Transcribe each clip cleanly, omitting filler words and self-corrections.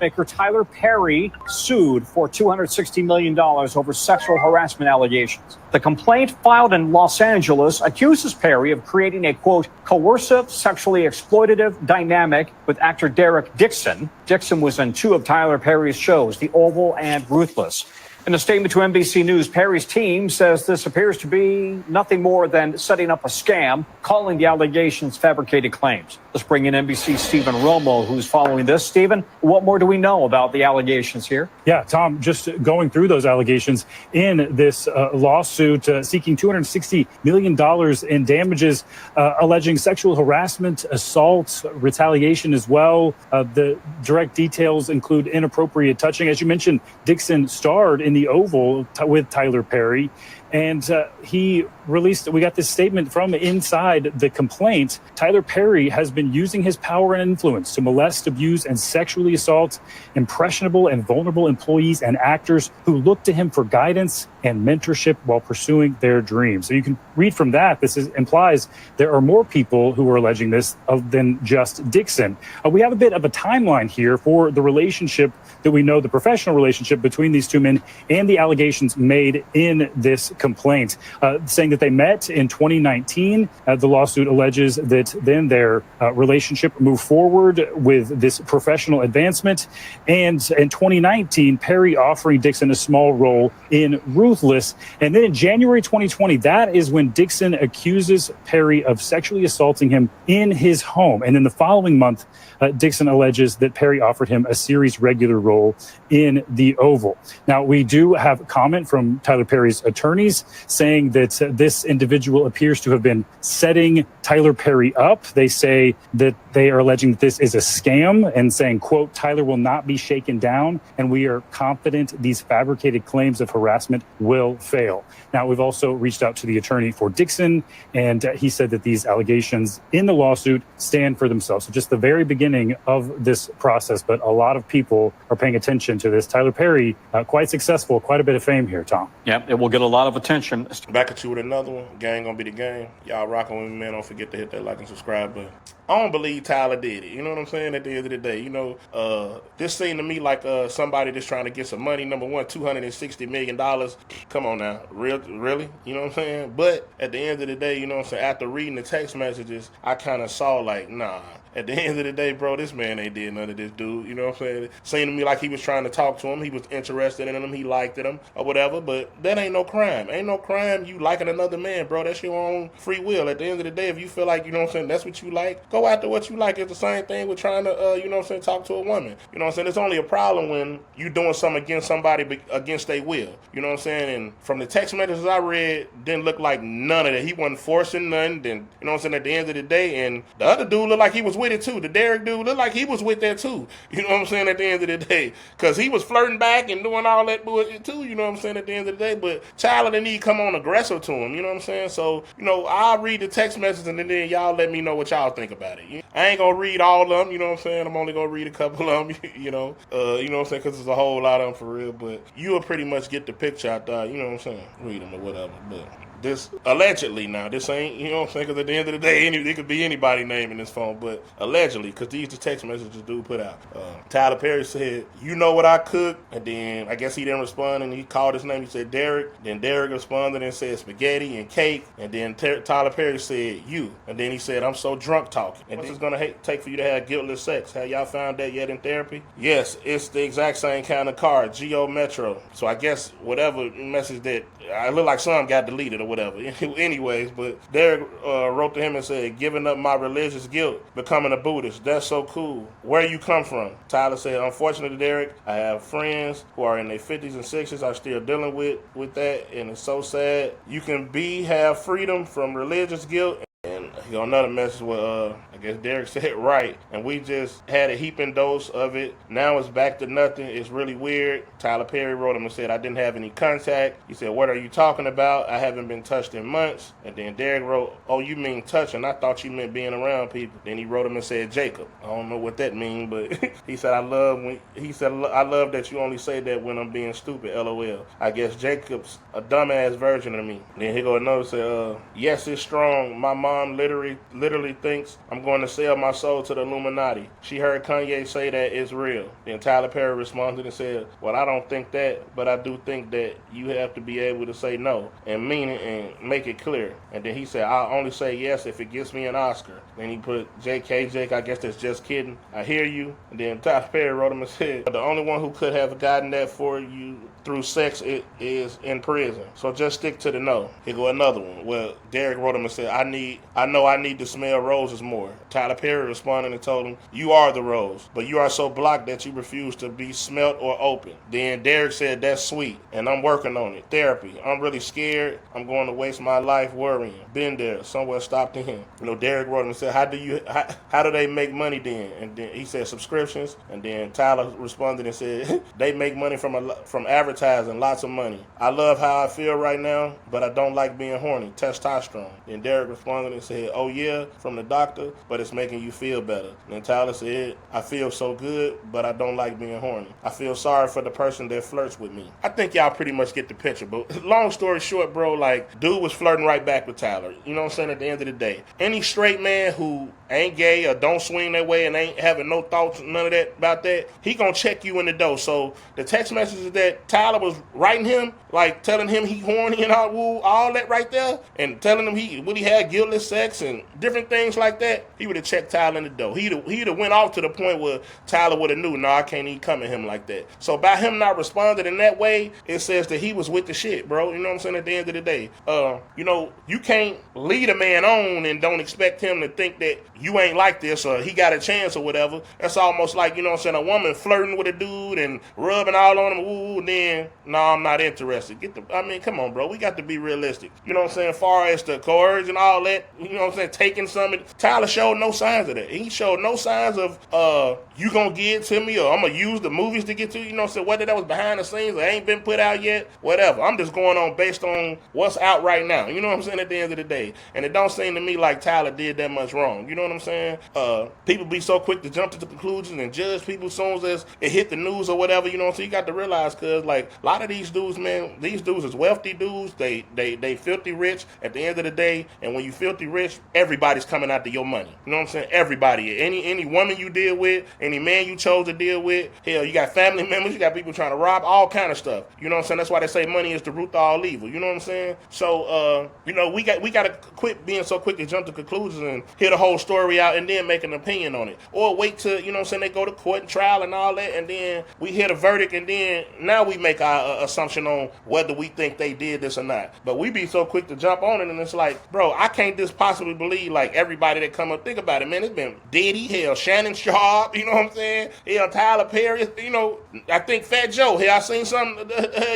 Maker Tyler Perry sued for $260 million over sexual harassment allegations. The complaint filed in Los Angeles accuses Perry of creating a, quote, coercive, sexually exploitative dynamic with actor Derek Dixon. Dixon was in two of Tyler Perry's shows, The Oval and Ruthless. In a statement to NBC News, Perry's team says this appears to be nothing more than setting up a scam, calling the allegations fabricated claims. Let's bring in NBC's Stephen Romo, who's following this. Stephen, what more do we know about the allegations here? Yeah, Tom, just going through those allegations in this lawsuit seeking $260 million in damages, alleging sexual harassment, assault, retaliation as well. The direct details include inappropriate touching. As you mentioned, Dixon starred in The Oval with Tyler Perry. And we got this statement from inside the complaint. Tyler Perry has been using his power and influence to molest, abuse, and sexually assault impressionable and vulnerable employees and actors who look to him for guidance and mentorship while pursuing their dreams. So you can read from that, implies there are more people who are alleging this than just Dixon. We have a bit of a timeline here for the relationship that we know, the professional relationship between these two men and the allegations made in this complaint, saying that they met in 2019. The lawsuit alleges that then their relationship moved forward with this professional advancement. And in 2019, Perry offering Dixon a small role in Ruthless. And then in January 2020, that is when Dixon accuses Perry of sexually assaulting him in his home. And then the following month, Dixon alleges that Perry offered him a series regular role in The Oval. Now, we do have comment from Tyler Perry's attorneys saying that this individual appears to have been setting Tyler Perry up. They say that they are alleging that this is a scam and saying, quote, Tyler will not be shaken down, and we are confident these fabricated claims of harassment will fail. Now, we've also reached out to the attorney for Dixon, and he said that these allegations in the lawsuit stand for themselves. So just the very beginning of this process, but a lot of people are paying attention to this. Tyler Perry, quite successful, quite a bit of fame here, Tom. Yeah, it will get a lot of attention. Back at you with another one. Gang gonna be the game. Y'all rocking with me, man. Don't forget to hit that like and subscribe button. I don't believe Tyler did it. You know what I'm saying? At the end of the day, this seemed to me like somebody that's trying to get some money. Number one, $260 million. Come on now. Really? You know what I'm saying? But at the end of the day, you know what I'm saying? After reading the text messages, I kind of saw like, nah. At the end of the day, bro, this man ain't did none of this, dude. You know what I'm saying? It seemed to me like he was trying to talk to him. He was interested in him. He liked him or whatever. But that ain't no crime. Ain't no crime you liking another man, bro. That's your own free will. At the end of the day, if you feel like, you know what I'm saying, that's what you like, go after what you like. It's the same thing with trying to, you know what I'm saying, talk to a woman. You know what I'm saying? It's only a problem when you doing something against somebody against their will. You know what I'm saying? And from the text messages I read, didn't look like none of that. He wasn't forcing nothing. Then, you know what I'm saying, at the end of the day, and the other dude looked like he was with it too. The Derek dude looked like he was with that too. You know what I'm saying, at the end of the day. Because he was flirting back and doing all that bullshit too, you know what I'm saying, at the end of the day. But Tyler didn't need to come on aggressive to him, you know what I'm saying? So, I'll read the text messages and then y'all let me know what y'all think about it. I ain't gonna read all of them, you know what I'm saying? I'm only gonna read a couple of them, you know what I'm saying? Because there's a whole lot of them for real. But you'll pretty much get the picture out there, you know what I'm saying? Read them or whatever. But this allegedly now, this ain't, you know what I'm saying, because at the end of the day, it could be anybody naming this phone, but allegedly, because these the text messages dude put out. Tyler Perry said, you know what I cook? And then I guess he didn't respond, and he called his name. He said Derek. Then Derek responded and said spaghetti and cake. And then Tyler Perry said you. And then he said, I'm so drunk talking. And what's it going to take for you to have guiltless sex? Have y'all found that yet in therapy? Yes, it's the exact same kind of car, Geo Metro. So I guess whatever message that, I look like some got deleted or whatever. Anyways, but Derek wrote to him and said, giving up my religious guilt, becoming a Buddhist. That's so cool. Where you come from? Tyler said, unfortunately, Derek, I have friends who are in their 50s and 60s are still dealing with that, and it's so sad. You can have freedom from religious guilt. And he got another message where, I guess Derek said right, and we just had a heaping dose of it. Now it's back to nothing. It's really weird. Tyler Perry wrote him and said, I didn't have any contact. He said, what are you talking about? I haven't been touched in months. And then Derek wrote, oh, you mean touching? I thought you meant being around people. Then he wrote him and said, Jacob. I don't know what that means, but he said, I love that you only say that when I'm being stupid, LOL. I guess Jacob's a dumbass version of me. Then he go another say, yes, it's strong. My mom literally literally thinks I'm going to sell my soul to the Illuminati. She heard Kanye say that it's real. Then Tyler Perry responded and said, well, I don't think that, but I do think that you have to be able to say no and mean it and make it clear. And then he said, I'll only say yes if it gets me an Oscar. Then he put JK, Jake, I guess that's just kidding. I hear you. And then Tyler Perry wrote him and said, the only one who could have gotten that for you through sex is in prison. So just stick to the no. Here go another one. Well, Derek wrote him and said, I know I need to smell roses more. Tyler Perry responded and told him, you are the rose, but you are so blocked that you refuse to be smelt or open. Then Derek said, that's sweet, and I'm working on it. Therapy. I'm really scared. I'm going to waste my life worrying. Been there. Somewhere stopped him. Derek wrote him and said, how do they make money then? And then he said subscriptions. And then Tyler responded and said, they make money from advertising, lots of money. I love how I feel right now, but I don't like being horny. Testosterone. Then Derek responded and said, oh yeah, from the doctor, but it's making you feel better. And then Tyler said, I feel so good, but I don't like being horny. I feel sorry for the person that flirts with me. I think y'all pretty much get the picture, but long story short, bro, like, dude was flirting right back with Tyler. You know what I'm saying? At the end of the day, any straight man who ain't gay or don't swing that way and ain't having no thoughts, none of that about that, he gonna check you in the door. So the text messages that Tyler was writing him, like telling him he horny and all that right there, and telling him he had guiltless sex and different things like that, he would have checked Tyler in the door. He'd have went off to the point where Tyler would have knew, no, I can't even come at him like that. So by him not responding in that way, it says that he was with the shit, bro. You know what I'm saying? At the end of the day, you can't lead a man on and don't expect him to think that you ain't like this or he got a chance or whatever. That's almost like, you know what I'm saying, a woman flirting with a dude and rubbing all on him, and then, no, I'm not interested. Come on, bro. We got to be realistic. You know what I'm saying? As far as the coercion and all that, you know what I'm saying, taking something. Tyler showed no signs of that. He showed no signs of, you gonna get it to me or I'm gonna use the movies to get to you. You know what I'm saying? Whether that was behind the scenes or ain't been put out yet, whatever. I'm just going on based on what's out right now. You know what I'm saying? At the end of the day. And it don't seem to me like Tyler did that much wrong. You know what I'm saying? People be so quick to jump to the conclusions and judge people as soon as it hit the news or whatever. You know what I'm saying? You got to realize, cause like a lot of these dudes, man, these dudes is wealthy dudes. They filthy rich at the end of the day. And when you filthy rich, everybody's coming after your money. You know what I'm saying? Everybody. Any woman you deal with, any man you chose to deal with, hell, you got family members, you got people trying to rob, all kind of stuff. You know what I'm saying? That's why they say money is the root of all evil. You know what I'm saying? So, we got to quit being so quick to jump to conclusions and hear the whole story out and then make an opinion on it. Or wait till, you know what I'm saying, they go to court and trial and all that, and then we hear the verdict, and then now we make our assumption on whether we think they did this or not. But we be so quick to jump on it, and it's like, bro, I can't just possibly believe, like, everybody that come up, think about it, man, it's been Diddy, hell, Shannon Sharp, you know what I'm saying, hell, Tyler Perry, you know, I think Fat Joe, hell, I seen something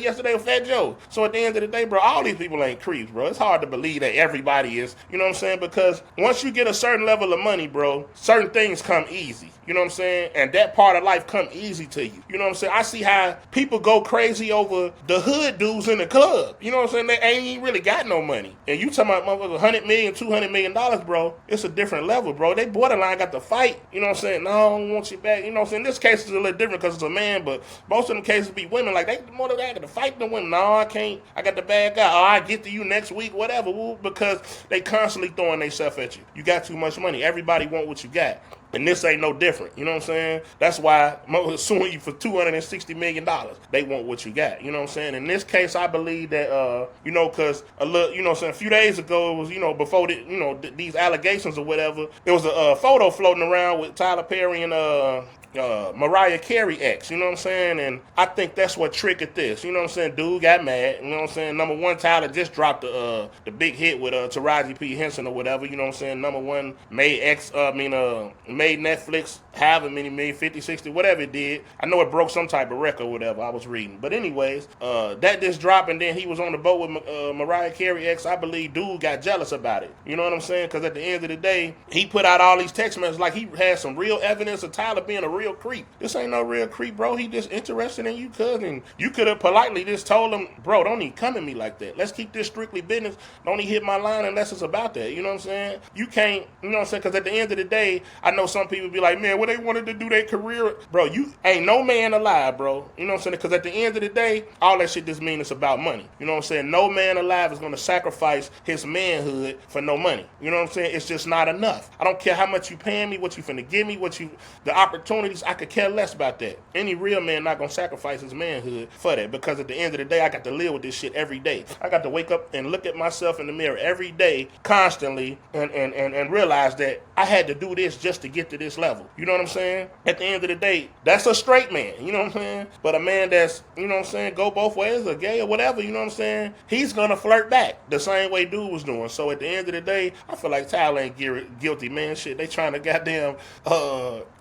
yesterday with Fat Joe. So at the end of the day, bro, all these people ain't creeps, bro. It's hard to believe that everybody is, you know what I'm saying, because once you get a certain level of money, bro, certain things come easy. You know what I'm saying? And that part of life come easy to you. You know what I'm saying? I see how people go crazy over the hood dudes in the club. You know what I'm saying? They ain't even really got no money. And you talking about motherfuckers $100 million, $200 million, bro. It's a different level, bro. They borderline got to fight. You know what I'm saying? No, I don't want you back. You know what I'm saying? This case is a little different because it's a man, but most of them cases be women. Like, they more than that, got to fight the women. No, I can't. I got the bad guy. Oh, I get to you next week, whatever. Because they constantly throwing themselves at you. You got too much money. Everybody want what you got. And this ain't no different. You know what I'm saying? That's why I'm suing you for $260 million. They want what you got. You know what I'm saying? In this case, I believe that, because a little, you know what I'm saying, a few days ago, it was, before these allegations or whatever, there was a photo floating around with Tyler Perry and Mariah Carey ex, you know what I'm saying? And I think that's what triggered this. You know what I'm saying? Dude got mad. You know what I'm saying? Number one, Tyler just dropped the big hit with Taraji P. Henson or whatever. You know what I'm saying? Number one, made Netflix however many million, 50, 60, whatever it did. I know it broke some type of record or whatever I was reading. But anyways, that just dropped, and then he was on the boat with Mariah Carey ex. I believe dude got jealous about it. You know what I'm saying? Because at the end of the day, he put out all these text messages like he had some real evidence of Tyler being a real real creep. This ain't no real creep, bro. He just interested in you, cousin. You could have politely just told him, bro, don't even come at me like that. Let's keep this strictly business. Don't even hit my line unless it's about that. You know what I'm saying? You can't, you know what I'm saying? Because at the end of the day, I know some people be like, man, what they wanted to do their career. Bro, you ain't no man alive, bro. You know what I'm saying? Because at the end of the day, all that shit just means it's about money. You know what I'm saying? No man alive is going to sacrifice his manhood for no money. You know what I'm saying? It's just not enough. I don't care how much you paying me, what you finna give me, the opportunities, I could care less about that. Any real man not going to sacrifice his manhood for that, because at the end of the day, I got to live with this shit every day. I got to wake up and look at myself in the mirror every day, constantly, and realize that I had to do this just to get to this level. You know what I'm saying? At the end of the day, that's a straight man. You know what I'm saying? But a man that's, you know what I'm saying, go both ways, or gay or whatever, you know what I'm saying, he's gonna flirt back the same way dude was doing. So at the end of the day, I feel like Tyler ain't guilty, man. Shit, they trying to goddamn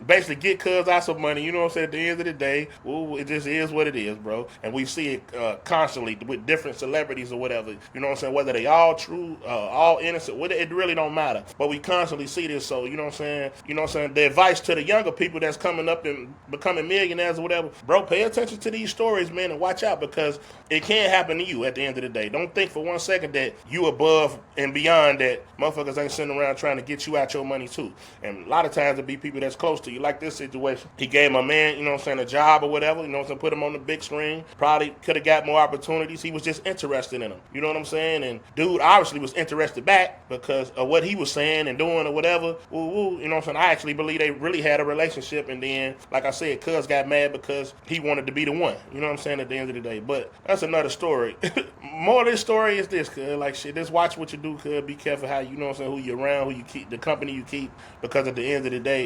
basically get cuz out some money. You know what I'm saying? At the end of the day, well, it just is what it is, bro. And we see it constantly with different celebrities or whatever. You know what I'm saying? Whether they all true, all innocent, it really don't matter. But we constantly see this. So you know what I'm saying? You know what I'm saying? The advice to the younger people that's coming up and becoming millionaires or whatever, bro, pay attention to these stories, man, and watch out, because it can happen to you at the end of the day. Don't think for 1 second that you above and beyond that. Motherfuckers ain't sitting around trying to get you out your money too. And a lot of times it be people that's close to you, like this situation. He gave my man, you know what I'm saying, a job or whatever, you know what I'm saying, put him on the big screen. Probably could have got more opportunities. He was just interested in him. You know what I'm saying? And dude obviously was interested back because of what he was saying and doing or whatever. Woo, you know what I'm saying? I actually believe they really had a relationship, and then, like I said, cuz got mad because he wanted to be the one. You know what I'm saying? At the end of the day. But that's another story. More of this story is this, cuz, like, shit, just watch what you do, cuz. Be careful how, you know what I'm saying, who you're around, who you keep, the company you keep, because at the end of the day,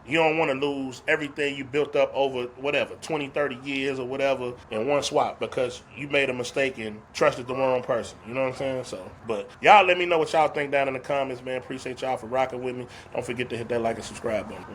you don't want to lose everything you built up over whatever 20, 30 years or whatever in one swap because you made a mistake and trusted the wrong person. You know what I'm saying? So, but y'all let me know what y'all think down in the comments, man. Appreciate y'all for rocking with me. Don't forget to hit that like and subscribe button.